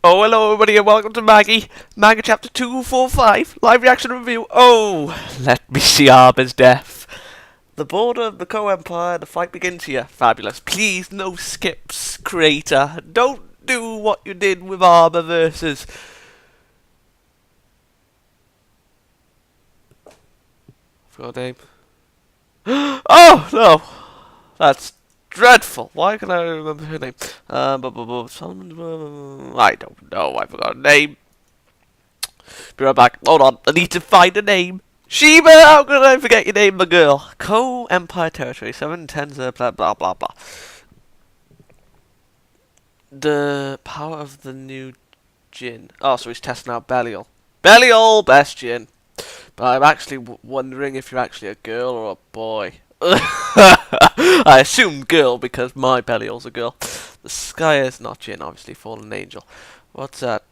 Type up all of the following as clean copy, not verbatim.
Oh, hello everybody and welcome to Manga Chapter 245, live reaction review. Oh, let me see Arba's death. The border of the Co-Empire, the fight begins here. Fabulous. Please, no skips, creator. Don't do what you did with Arba versus... Forgot her name. Oh, no. That's dreadful. Why can I remember her name? I don't know. I forgot her name. Be right back. Hold on. I need to find a name. Sheba, how could I forget your name, my girl? Co-Empire territory. 710, blah, blah, blah, blah. The power of the new Jin. Oh, so he's testing out Belial. Belial, best Jin. But I'm actually wondering if you're actually a girl or a boy. I assume girl because my Belial's a girl. The sky is not Jin, obviously, fallen angel. What's that?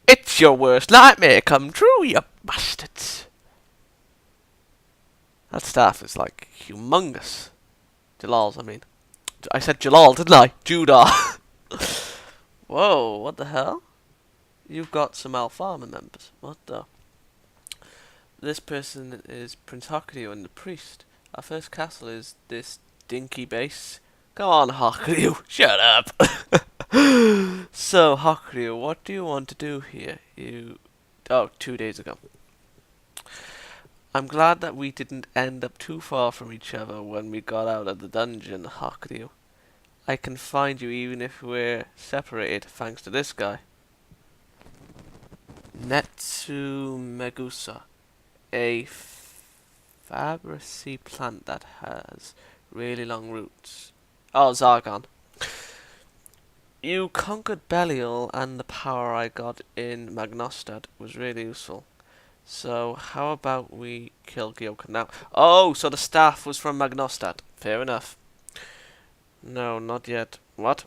It's your worst nightmare come true, you bastards. That staff is like humongous. Jalal's, I mean. I said Jalal, didn't I? Judar. Whoa, what the hell? You've got some Alfarma members. What the? This person is Prince Hakuryuu and the priest. Our first castle is this dinky base. Come on, Hakuryuu, shut up. So, Hakuryuu, what do you want to do here? Oh, 2 days ago. I'm glad that we didn't end up too far from each other when we got out of the dungeon, Hakuryuu. I can find you even if we're separated, thanks to this guy. Netsu Megusa, a Fabaceae plant that has really long roots. Oh, Zargon. You conquered Belial, and the power I got in Magnostad was really useful. So, how about we kill Gyoka now? Oh, so the staff was from Magnostad. Fair enough. No, not yet. What?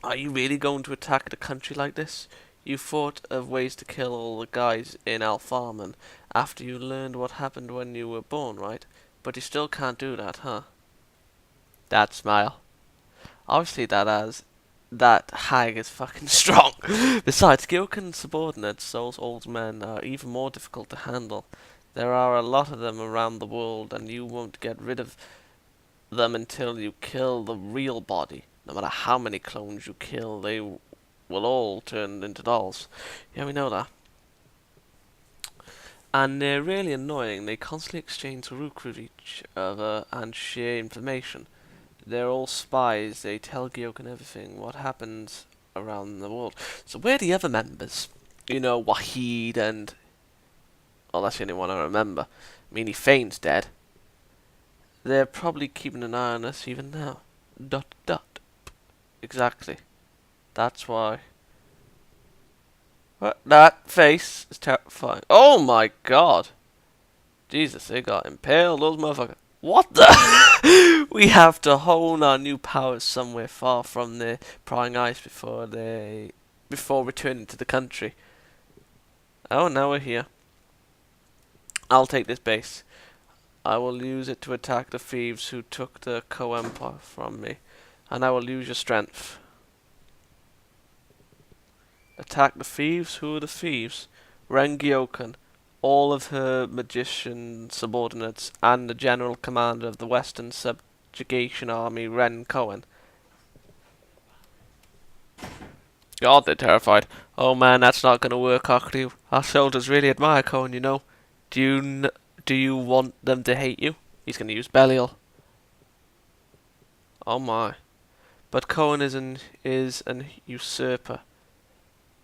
Are you really going to attack the country like this? You thought of ways to kill all the guys in Alfarman after you learned what happened when you were born, right? But you still can't do that, huh? That smile. Obviously that hag is fucking strong. Besides, Gyokan subordinates, those old men, are even more difficult to handle. There are a lot of them around the world, and you won't get rid of them until you kill the real body. No matter how many clones you kill, they will all turn into dolls. Yeah, we know that. And they're really annoying. They constantly exchange rook with each other and share information. They're all spies. They tell Gyokan everything, what happens around the world. So where are the other members? You know, Wahid and... well, that's the only one I remember. Meanie Fane's dead. They're probably keeping an eye on us even now. ... Exactly. That's why. What? That face is terrifying. Oh my god! Jesus, they got impaled, those motherfuckers. What the? We have to hone our new powers somewhere far from their prying eyes before returning to the country. Oh, now we're here. I'll take this base. I will use it to attack the thieves who took the Co-Empire from me. And I will use your strength. Attack the thieves? Who are the thieves? Rengyokan, all of her magician subordinates, and the general commander of the Western Subjugation Army, Ren Cohen. God, they're terrified. Oh man, that's not gonna work, Hakuryuu. Our soldiers really admire Cohen, you know. Do you want them to hate you? He's gonna use Belial. Oh my. But Cohen is an usurper.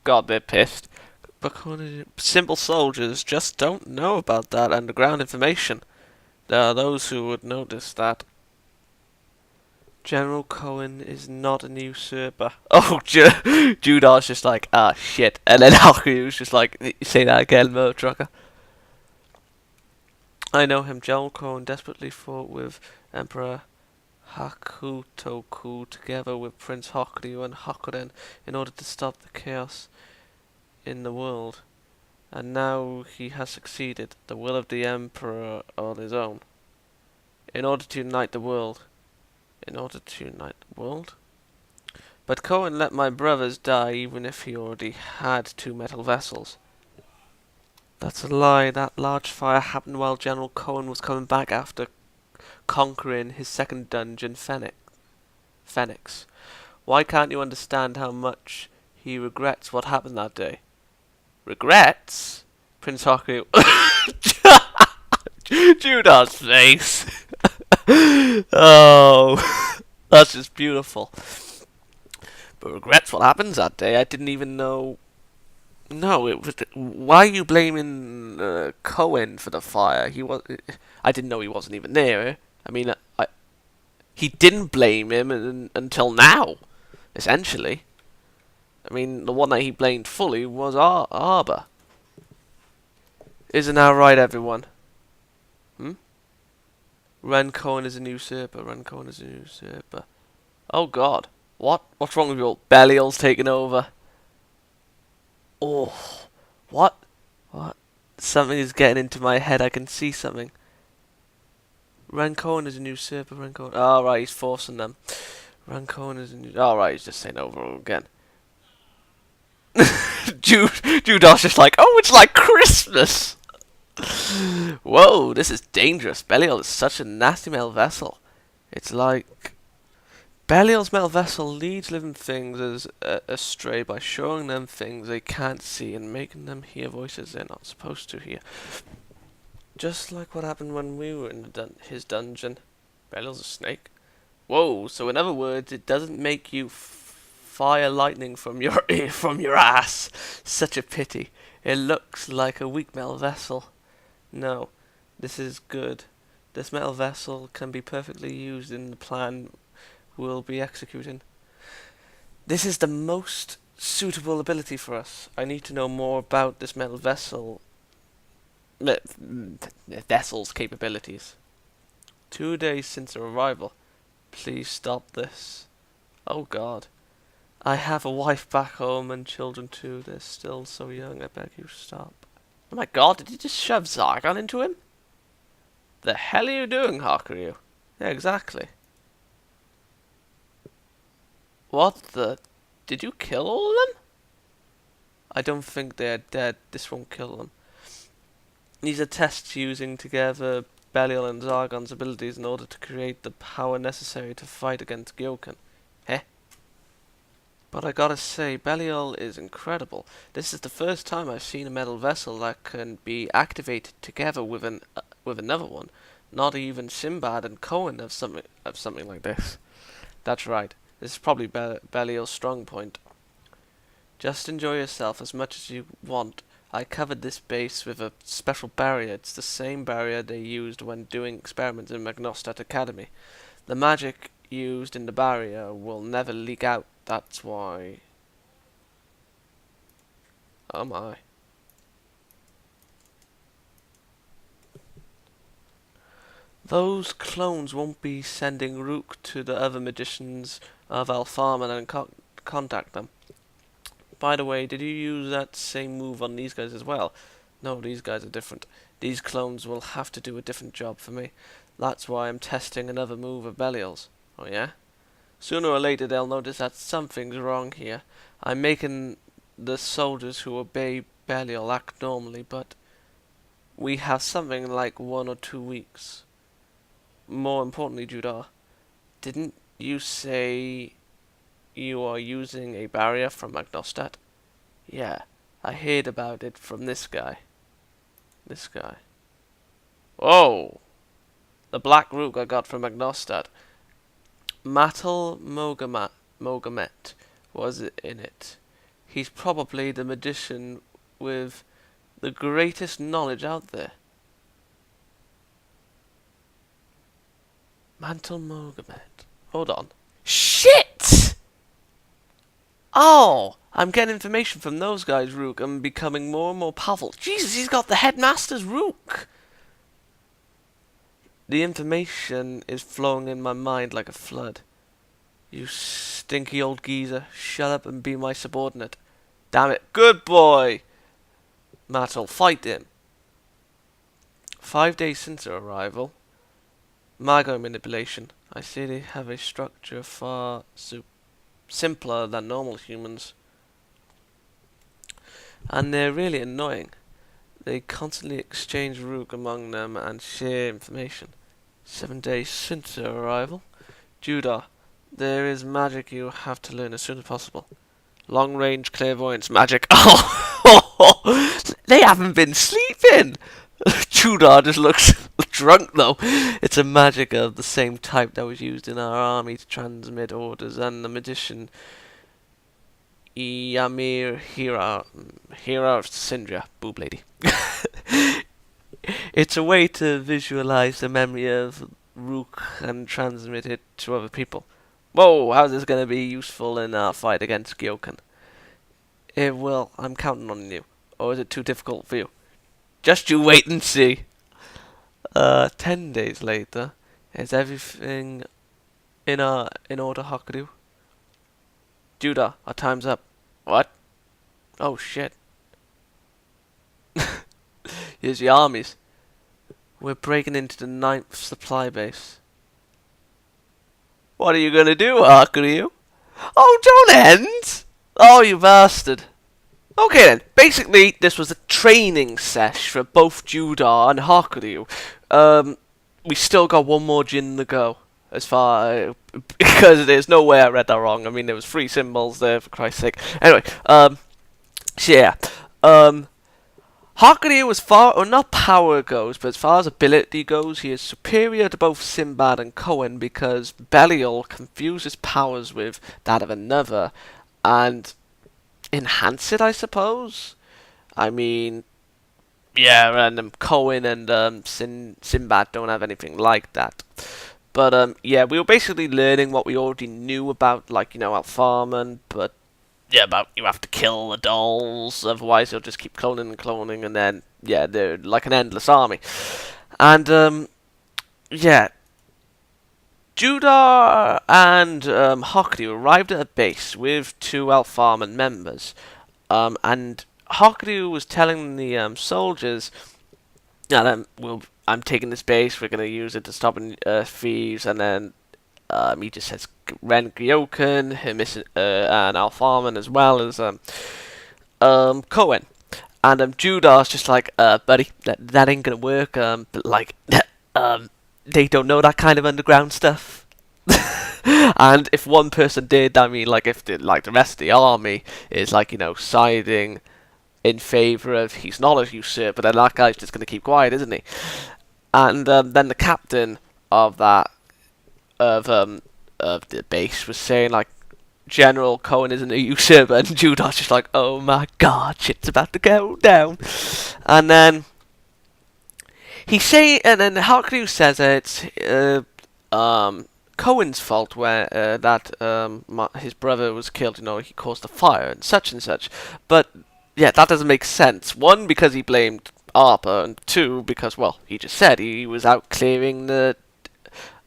God, they're pissed. But simple soldiers just don't know about that underground information. There are those who would notice that. General Cohen is not a usurper. Oh, Judar's just like, ah, shit. And then Hakuryuu's just like, say that again, mother trucker. I know him. General Cohen desperately fought with Emperor Hakutoku together with Prince Hakuryuu and Hakuren in order to stop the chaos in the world. And now he has succeeded, the will of the Emperor on his own. In order to unite the world. In order to unite the world? But Cohen let my brothers die even if he already had 2 metal vessels. That's a lie. That large fire happened while General Cohen was coming back after conquering his second dungeon, Phoenix. Why can't you understand how much he regrets what happened that day? Regrets? Prince Hakuryuu. Judar's face. Oh, that's just beautiful. But regrets what happens that day. I didn't even know. No, it was. Why are you blaming Cohen for the fire? He was. I didn't know he wasn't even there. I mean, he didn't blame him until now, essentially. I mean, the one that he blamed fully was Arbor. Isn't that right, everyone? Hmm? Ren Cohen is a usurper. Ren Cohen is a usurper. Oh God. What? What's wrong with you? Belial's taking over. Oh. What? What? Something is getting into my head. I can see something. Ren Cohen is a usurper. Ren Cohen. Oh, right, he's forcing them. Ren Cohen is a new. Oh, right, he's just saying over again. Judah's just like, oh, it's like Christmas. Whoa, this is dangerous. Belial is such a nasty metal vessel. It's like Belial's metal vessel leads living things astray by showing them things they can't see and making them hear voices they're not supposed to hear. Just like what happened when we were in his dungeon. Belial's a snake. Whoa, so in other words, it doesn't make you fire lightning from your from your ass. Such a pity. It looks like a weak metal vessel. No, this is good. This metal vessel can be perfectly used in the plan we'll be executing. This is the most suitable ability for us. I need to know more about this metal vessel's capabilities. 2 days since her arrival. Please stop this. Oh God. I have a wife back home and children too. They're still so young. I beg you stop. Oh my God, did you just shove Zargon into him? The hell are you doing, Hakuryuu? Yeah, exactly. What the? Did you kill all of them? I don't think they're dead. This won't kill them. These are tests using together Belial and Zargon's abilities in order to create the power necessary to fight against Gyoken. Heh? But I gotta say, Belial is incredible. This is the first time I've seen a metal vessel that can be activated together with another one. Not even Sinbad and Cohen have something like this. That's right. This is probably Belial's strong point. Just enjoy yourself as much as you want. I covered this base with a special barrier. It's the same barrier they used when doing experiments in Magnostat Academy. The magic used in the barrier will never leak out. That's why. Oh my. Those clones won't be sending Rook to the other magicians of Alfarman and contact them. By the way, did you use that same move on these guys as well? No, these guys are different. These clones will have to do a different job for me. That's why I'm testing another move of Belial's. Oh yeah? Sooner or later they'll notice that something's wrong here. I'm making the soldiers who obey Belial act normally, but we have something like 1 or 2 weeks. More importantly, Judar, didn't you say you are using a barrier from Magnostat? Yeah, I heard about it from this guy. This guy. Oh! The black rook I got from Magnostat. Matal Mogamet was in it. He's probably the magician with the greatest knowledge out there. Matal Mogamet. Hold on. Shit! Oh! I'm getting information from those guys, Rook. I'm becoming more and more powerful. Jesus, he's got the headmaster's Rook! The information is flowing in my mind like a flood. You stinky old geezer, shut up and be my subordinate. Damn it. Good boy! Matal, fight him. 5 days since their arrival. Magi manipulation. I see they have a structure far simpler than normal humans. And they're really annoying. They constantly exchange rook among them and share information. 7 days since their arrival. Judar, there is magic you have to learn as soon as possible. Long range clairvoyance magic. Oh, they haven't been sleeping. Judar just looks drunk though. It's a magic of the same type that was used in our army to transmit orders, and the magician Yamir Hira of Sindria, boob lady. It's a way to visualize the memory of Rook and transmit it to other people. Whoa, how's this going to be useful in our fight against Gyokan? It will. I'm counting on you. Or is it too difficult for you? Just you wait and see. 10 days later. Is everything in order, Hakuryuu? Judar, our time's up. What? Oh shit. Here's the armies. We're breaking into the 9th supply base. What are you gonna do, Hakuryuu? Oh, don't end! Oh, you bastard. Okay then, basically this was a training sesh for both Judar and Hakuryuu. We still got one more Jin to go. As far because there's no way I read that wrong. I mean, there was 3 symbols there, for Christ's sake. Anyway, so yeah. Hakuryuu, as far, or not power goes, but as far as ability goes, he is superior to both Sinbad and Cohen because Belial confuses powers with that of another and enhance it, I suppose. I mean, yeah, and Cohen and Sinbad don't have anything like that. But yeah, we were basically learning what we already knew about, like, you know, Alfarman, but yeah, about you have to kill the dolls, otherwise they'll just keep cloning and cloning, and then, yeah, they're like an endless army. And, yeah, Judar and Hakuryuu arrived at a base with 2 Alfarman members, and Hakuryuu was telling the soldiers that I'm taking this base, we're going to use it to stop thieves, and then he just says Ren Gyoken, and Alfarman, as well as Cohen. And Judar's just like, buddy, that ain't gonna work. But like, they don't know that kind of underground stuff. And if one person did, I mean, like, if the rest of the army is like, you know, siding in favour of he's not a usurper, then that guy's just gonna keep quiet, isn't he? And then the captain of that of the base was saying, like, General Cohen isn't a usurper, and Judar's just like, oh my god, shit's about to go down. And then and then Hakuryuu says it's Cohen's fault where his brother was killed, you know, he caused a fire and such. But yeah, that doesn't make sense. 1, because he blamed Arpa, and 2, because, well, he just said he was out clearing the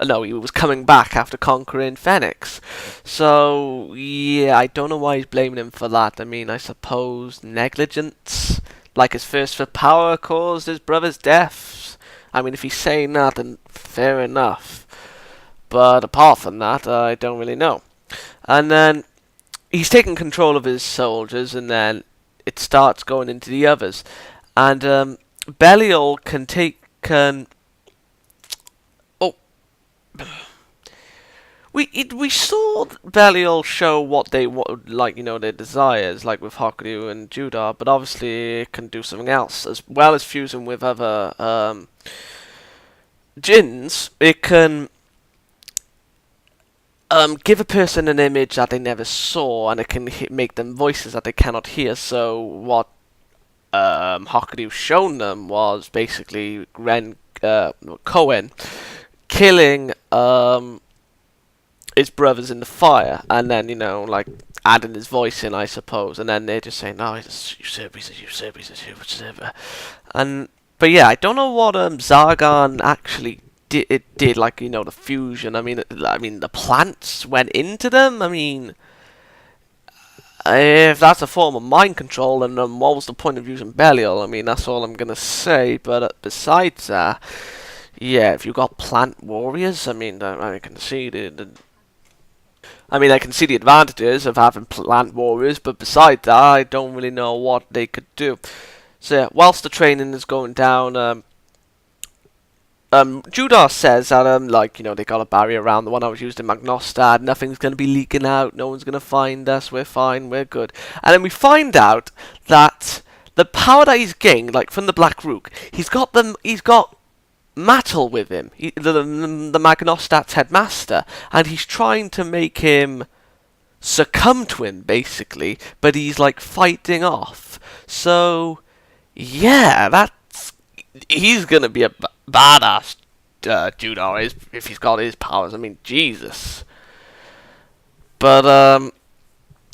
no, he was coming back after conquering Phoenix. So, yeah, I don't know why he's blaming him for that. I mean, I suppose negligence, like his thirst for power, caused his brother's death. I mean, if he's saying that, then fair enough. But apart from that, I don't really know. And then he's taking control of his soldiers, and then it starts going into the others. And Belial can we saw Belial show what they like, you know, their desires, like with Hakuryuu and Judar, but obviously it can do something else as well as fusing with other jinns. It can give a person an image that they never saw, and it can make them voices that they cannot hear. So what Hakuryuu shown them was basically Cohen killing his brothers in the fire, and then, you know, like, adding his voice in, I suppose, and then they're just saying, no, he's a usurper. And, but yeah, I don't know what Zargon actually did, like, you know, the fusion. I mean, the plants went into them. I mean, if that's a form of mind control, then what was the point of using Belial? I mean, that's all I'm gonna say. But besides that, yeah, if you got plant warriors, I mean, I can see I mean, I can see the advantages of having plant warriors, but besides that, I don't really know what they could do. So yeah, whilst the training is going down, Judar says that, like, you know, they got a barrier around the one I was used in Magnostad, nothing's going to be leaking out, no one's going to find us, we're fine, we're good. And then we find out that the power that he's gained, like, from the Black Rook, he's got Matal with him, the Magnostat's headmaster, and he's trying to make him succumb to him, basically, but he's, like, fighting off. So, yeah, he's gonna be a badass Judar if he's got his powers. I mean, Jesus. But,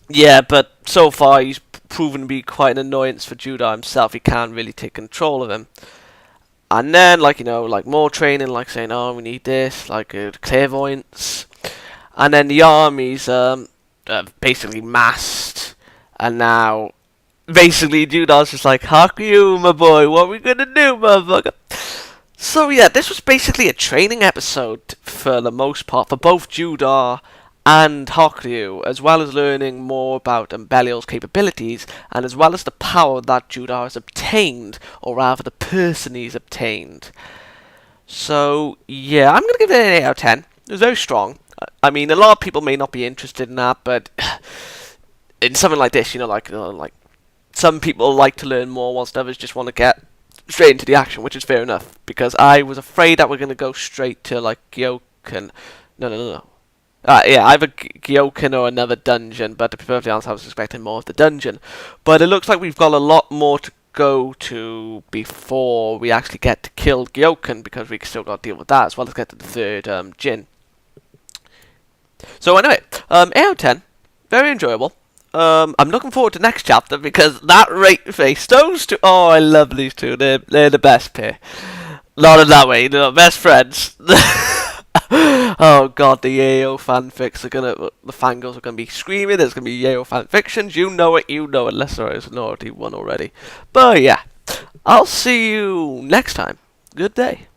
yeah, but so far he's proven to be quite an annoyance for Judar himself. He can't really take control of him. And then, like, you know, like, more training, like, saying, oh, we need this, like, clairvoyance. And then the armies, basically massed. And now, basically, Judar's just like, Hakuryuu, my boy, what are we gonna do, motherfucker? So, yeah, this was basically a training episode, for the most part, for both Judar and Hakuryuu, as well as learning more about Belial's capabilities, and as well as the power that Judar has obtained, or rather the person he's obtained. So, yeah, I'm going to give it an 8 out of 10. It was very strong. I mean, a lot of people may not be interested in that, but in something like this, you know, like some people like to learn more, whilst others just want to get straight into the action, which is fair enough, because I was afraid that we're going to go straight to, like, Gyoken. No. Yeah, either Gyoken or another dungeon, but to be perfectly honest, I was expecting more of the dungeon. But it looks like we've got a lot more to go to before we actually get to kill Gyoken, because we still got to deal with that, as well as get to the third Jin. So anyway, 8 out of 10, very enjoyable. I'm looking forward to next chapter, because that rate face, those two, oh, I love these two, they're the best pair. Not in that way, they're best friends. Oh god, the Yayo fanfics the fangirls are gonna be screaming, there's gonna be Yayo fanfictions, you know it, unless there is already one already. But yeah, I'll see you next time. Good day.